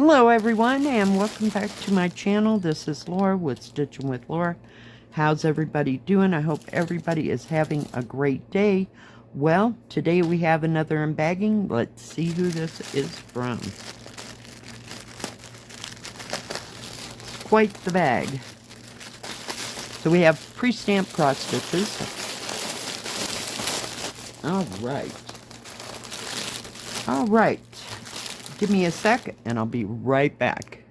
Hello everyone, and welcome back to my channel. This is Laura with Stitching with Laura. How's everybody doing? I hope everybody is having a great day. Well, today we have another unbagging. Let's see who this is from. Quite the bag. So we have pre-stamped cross stitches. All right. Give me a sec and I'll be right back.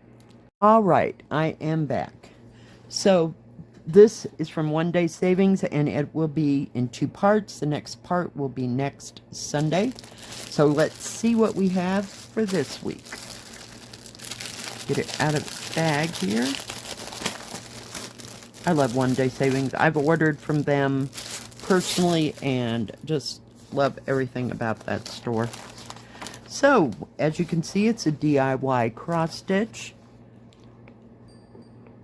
All right, I am back. So this is from One Day Savings, and it will be in two parts. The next part will be next Sunday. So let's see what we have for this week. Get it out of its bag here. I love One Day Savings. I've ordered from them personally and just love everything about that store. So, as you can see, it's a DIY cross stitch.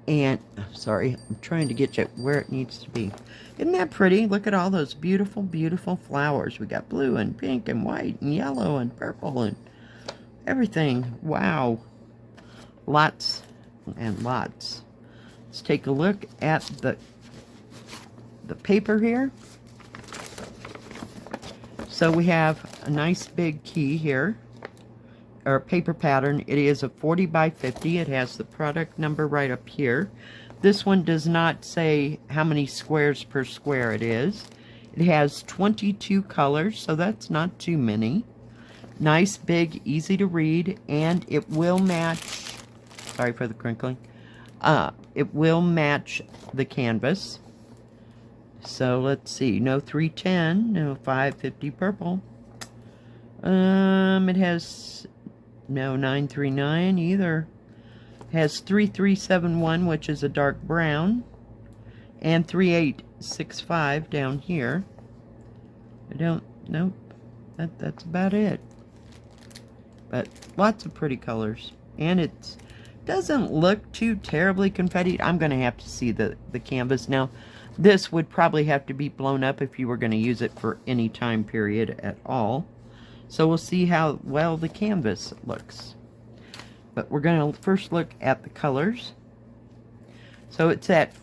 And, sorry, I'm trying to get you where it needs to be. Isn't that pretty? Look at all those beautiful, beautiful flowers. We got blue and pink and white and yellow and purple and everything. Wow. Lots and lots. Let's take a look at the paper here. So we have a nice big key here, or paper pattern. It is a 40 by 50. It has the product number right up here. This one does not say how many squares per square it is. It has 22 colors, so that's not too many. Nice, big, easy to read, and it will match, sorry for the crinkling, it will match the canvas. So let's see, no 310, no 550 purple. It has no 939 either. It has 3371, which is a dark brown, and 3865 down here. Nope, that's about it. But lots of pretty colors, and it doesn't look too terribly confetti. I'm going to have to see the canvas now. This would probably have to be blown up if you were going to use it for any time period at all. So we'll see how well the canvas looks. But we're going to first look at the colors. So it's that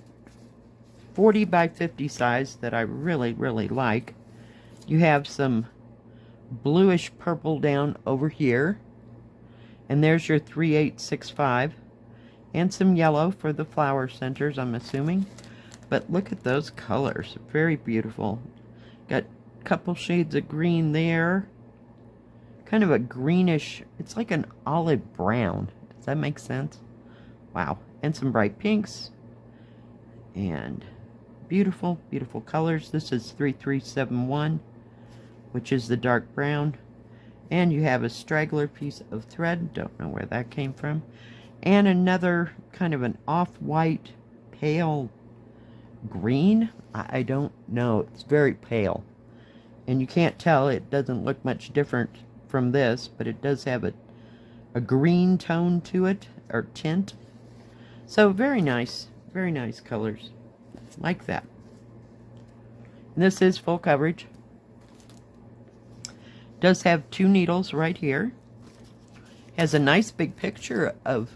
40 by 50 size that I really, really like. You have some bluish purple down over here. And there's your 3865. And some yellow for the flower centers, I'm assuming. But look at those colors. Very beautiful. Got a couple shades of green there. Kind of a greenish, it's like an olive brown. Does that make sense? Wow. And some bright pinks. And beautiful, beautiful colors. This is 3371, which is the dark brown. And you have a straggler piece of thread. Don't know where that came from. And another kind of an off-white, pale green. I don't know. It's very pale. And you can't tell. It doesn't look much different from this, but it does have a green tone to it, or tint. So very nice colors. Like that. And this is full coverage. Does have two needles right here. Has a nice big picture of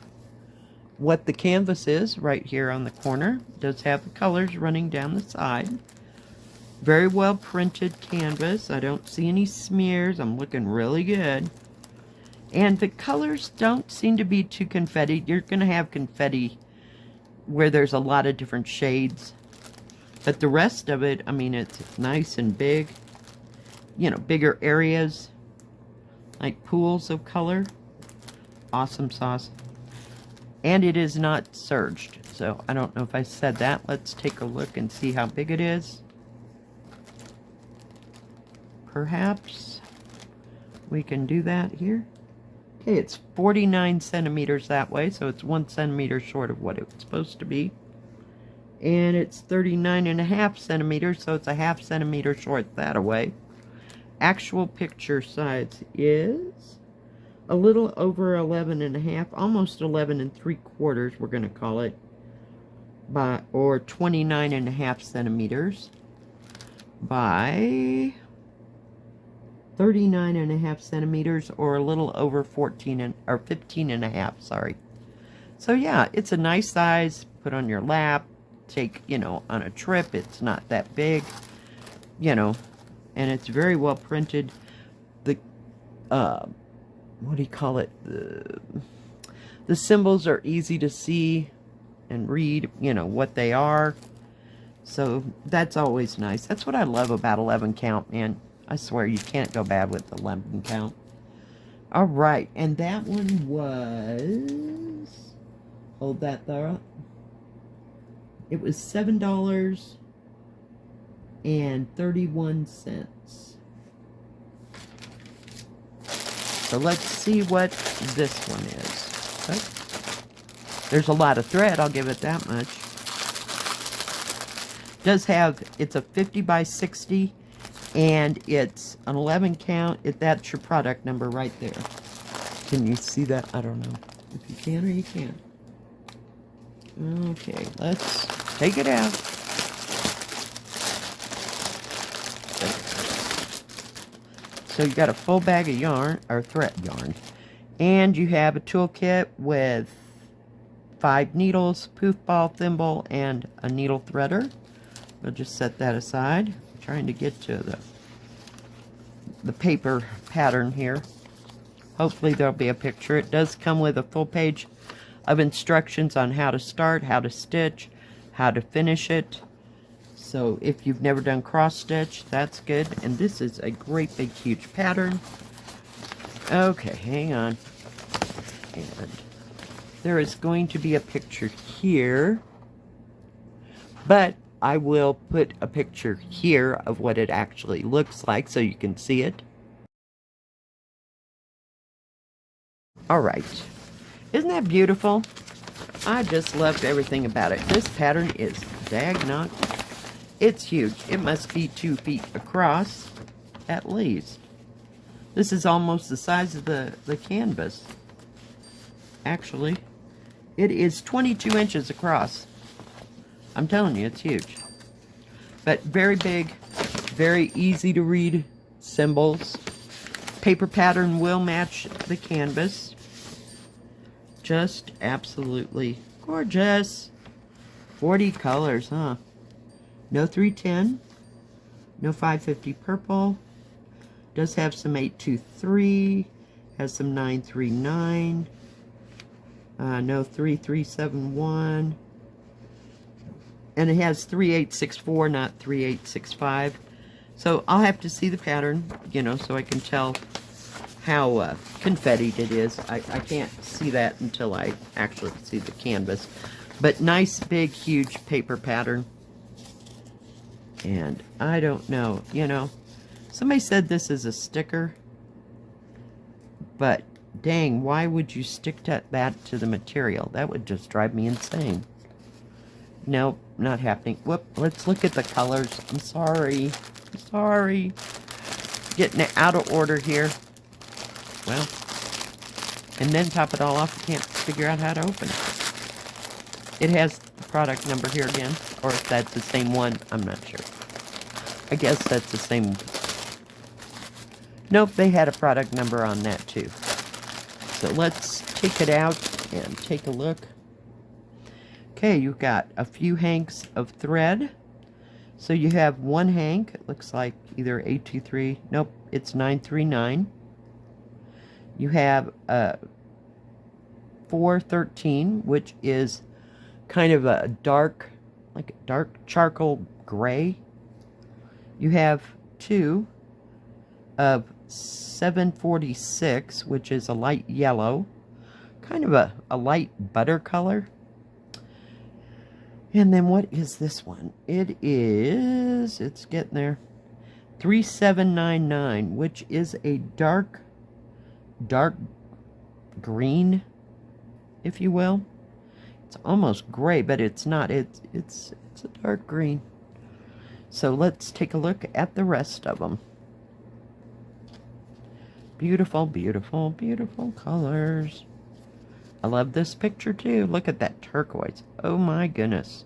what the canvas is right here on the corner. Does have the colors running down the side. Very well printed canvas. I don't see any smears. I'm looking really good. And the colors don't seem to be too confetti. You're going to have confetti where there's a lot of different shades. But the rest of it, I mean, it's nice and big. You know, bigger areas. Like pools of color. Awesome sauce. And it is not serged. So I don't know if I said that. Let's take a look and see how big it is. Perhaps we can do that here. Okay, it's 49 centimeters that way, so it's 1 centimeter short of what it's supposed to be. And it's 39.5 centimeters, so it's a ½ centimeter short that way. Actual picture size is a little over 11.5, almost 11 3/4, we're going to call it, or 29.5 centimeters by 39.5 centimeters, or a little over 15.5, sorry. So yeah, it's a nice size, put on your lap, take, you know, on a trip. It's not that big, you know, and it's very well printed. The, what do you call it? The symbols are easy to see and read, you know, what they are. So that's always nice. That's what I love about 11 count, man. I swear you can't go bad with 11 count. All right, and that one was, hold that thought. It was $7.31. So let's see what this one is. Okay. There's a lot of thread, I'll give it that much. Does have, it's a 50 by 60, and it's an 11 count. That's your product number right there. Can you see that? I don't know if you can or you can't. Okay, let's take it out. So you got a full bag of yarn, or thread yarn, and you have a toolkit with 5 needles, poof ball, thimble, and a needle threader. We'll just set that aside. I'm trying to get to the paper pattern here. Hopefully there'll be a picture. It does come with a full page of instructions on how to start, how to stitch, how to finish it. So if you've never done cross stitch, that's good. And this is a great big huge pattern. Okay, hang on. And there is going to be a picture here, but I will put a picture here of what it actually looks like so you can see it. Alright, isn't that beautiful? I just loved everything about it. This pattern is daggone. It's huge. It must be 2 feet across, at least. This is almost the size of the canvas. Actually, it is 22 inches across. I'm telling you, it's huge. But very big, very easy to read symbols. Paper pattern will match the canvas. Just absolutely gorgeous. 40 colors, huh? No 310, no 550 purple. Does have some 823, has some 939, no 3371. And it has 3864, not 3865. So I'll have to see the pattern, you know, so I can tell how confettied it is. I can't see that until I actually see the canvas. But nice, big, huge paper pattern. And I don't know, you know, somebody said this is a sticker. But dang, why would you stick that to the material? That would just drive me insane. Nope, not happening. Whoop, let's look at the colors. I'm sorry. I'm sorry. Getting it out of order here. Well, and then top it all off, you can't figure out how to open it. It has the product number here again, or if that's the same one, I'm not sure. I guess that's the same. Nope, they had a product number on that too. So let's take it out and take a look. Okay, you've got a few hanks of thread. So you have one hank, it looks like either 823, nope, it's 939. You have 413, which is kind of a dark, like a dark charcoal gray. You have 2 of 746, which is a light yellow, kind of a light butter color. And then what is this one? It is, it's getting there, 3799, which is a dark green, if you will. It's almost gray, but it's not. It's a dark green. So let's take a look at the rest of them. Beautiful, beautiful, beautiful colors. I love this picture too. Look at that turquoise. Oh my goodness.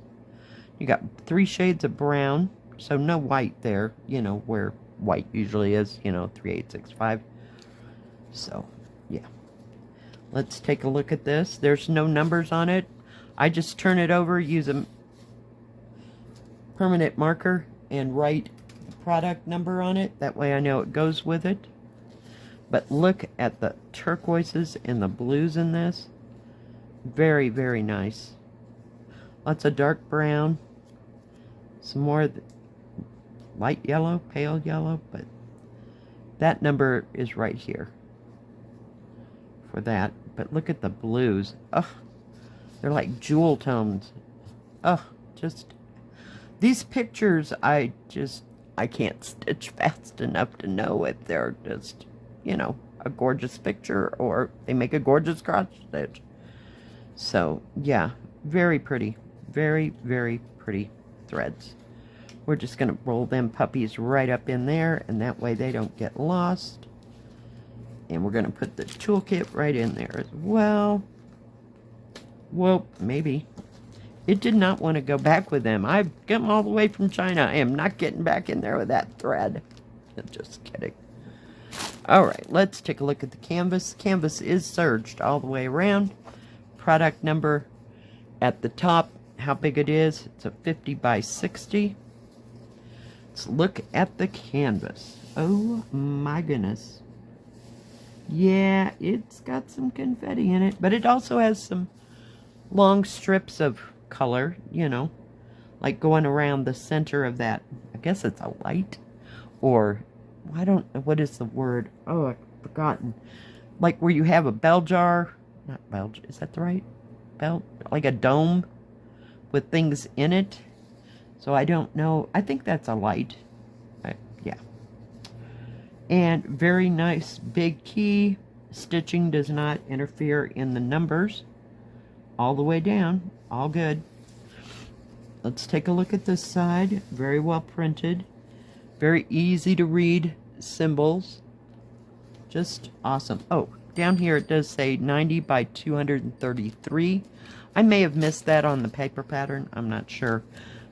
You got 3 shades of brown, so no white there, you know, where white usually is, you know, 3865. So, yeah. Let's take a look at this. There's no numbers on it. I just turn it over, use a permanent marker, and write the product number on it. That way I know it goes with it. But look at the turquoises and the blues in this. Very, very nice. Lots of dark brown. Some more light yellow, pale yellow, but that number is right here for that. But look at the blues. Oh, they're like jewel tones. Oh, just these pictures, I can't stitch fast enough to know if they're just, you know, a gorgeous picture or they make a gorgeous cross stitch. So, yeah, very pretty. Very, very pretty threads. We're just going to roll them puppies right up in there, and that way they don't get lost. And we're going to put the toolkit right in there as well. Well, maybe. It did not want to go back with them. I've come all the way from China. I am not getting back in there with that thread. Just kidding. Alright, let's take a look at the canvas. Canvas is serged all the way around. Product number at the top, how big it is. It's a 50 by 60. Let's look at the canvas. Oh my goodness. Yeah, it's got some confetti in it, but it also has some long strips of color, you know, like going around the center of that. I guess it's a light, or I don't know, what is the word? Oh, I've forgotten. Like where you have a bell jar, not bell, is that the right bell? Like a dome with things in it. So I don't know. I think that's a light. Yeah. And very nice big key. Stitching does not interfere in the numbers. All the way down. All good. Let's take a look at this side. Very well printed. Very easy to read symbols. Just awesome. Oh, down here it does say 90 by 233. I may have missed that on the paper pattern. I'm not sure.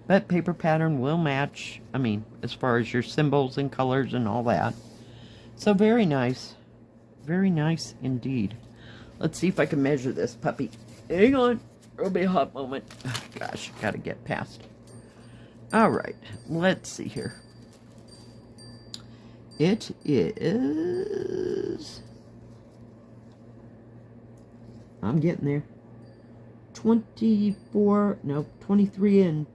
But paper pattern will match, I mean, as far as your symbols and colors and all that. So very nice. Very nice indeed. Let's see if I can measure this puppy. Hang on. It'll be a hot moment. Oh, gosh, gotta get past. Alright, let's see here. It is... I'm getting there. 23 and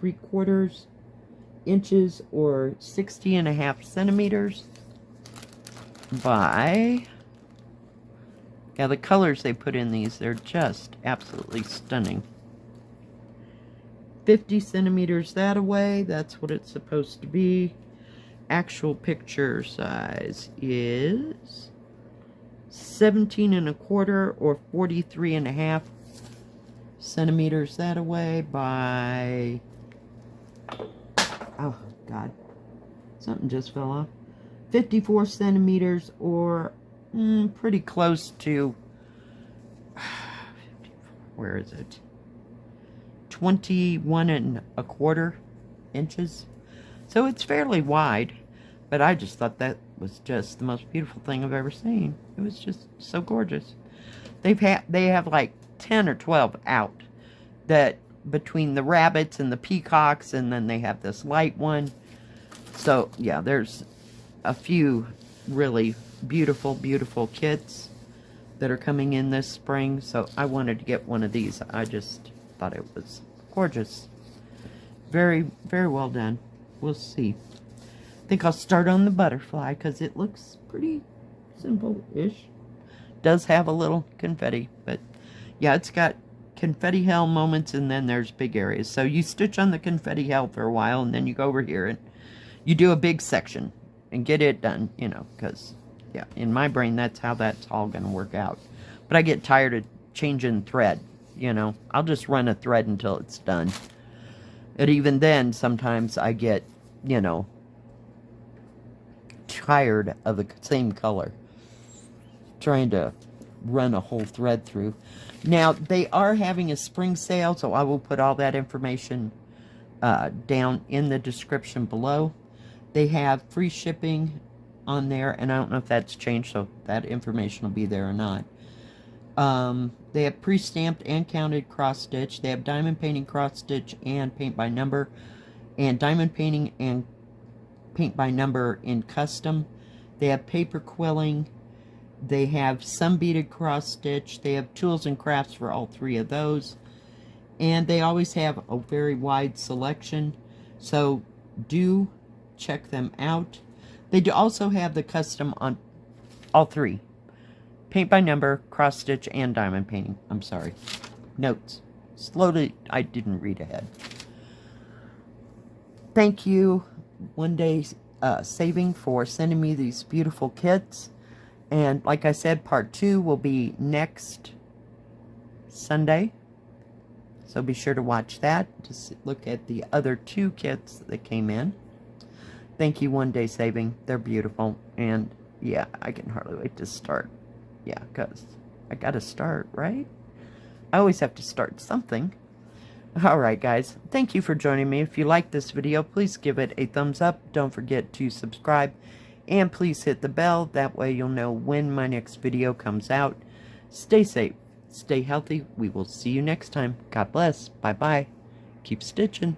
3/4 inches, or 60.5 centimeters by, yeah, the colors they put in these, they're just absolutely stunning. 50 centimeters that away, that's what it's supposed to be. Actual picture size is 17.25 or 43.5 centimeters that away by, oh god, something just fell off. 54 centimeters, or pretty close to, where is it? 21.25 inches. So it's fairly wide, but I just thought that was just the most beautiful thing I've ever seen. It was just so gorgeous. They have like 10 or 12 out, that between the rabbits and the peacocks, and then they have this light one. So yeah, there's a few really beautiful, beautiful kits that are coming in this spring. So I wanted to get one of these. I just thought it was gorgeous. Very, very well done. We'll see. I think I'll start on the butterfly because it looks pretty simple-ish. Does have a little confetti, but yeah, it's got confetti hell moments, and then there's big areas. So you stitch on the confetti hell for a while, and then you go over here and you do a big section and get it done, you know, because, yeah, in my brain, that's how that's all going to work out. But I get tired of changing thread, you know. I'll just run a thread until it's done. And even then, sometimes I get, you know, tired of the same color, trying to run a whole thread through. Now, they are having a spring sale, so I will put all that information down in the description below. They have free shipping on there, and I don't know if that's changed, so that information will be there or not. They have pre-stamped and counted cross-stitch. They have diamond painting, cross-stitch, and paint by number, and diamond painting and paint by number in custom. They have paper quilling. They have some beaded cross-stitch. They have tools and crafts for all three of those. And they always have a very wide selection, so do check them out. They do also have the custom on all three. Paint by number, cross stitch, and diamond painting. I'm sorry. Notes. Slowly, I didn't read ahead. Thank you, OneDaySaving, for sending me these beautiful kits. And like I said, part 2 will be next Sunday. So be sure to watch that. Just look at the other 2 kits that came in. Thank you, OneDaySaving. They're beautiful. And yeah, I can hardly wait to start. Yeah, because I gotta start, right? I always have to start something. Alright, guys. Thank you for joining me. If you like this video, please give it a thumbs up. Don't forget to subscribe. And please hit the bell. That way you'll know when my next video comes out. Stay safe. Stay healthy. We will see you next time. God bless. Bye-bye. Keep stitching.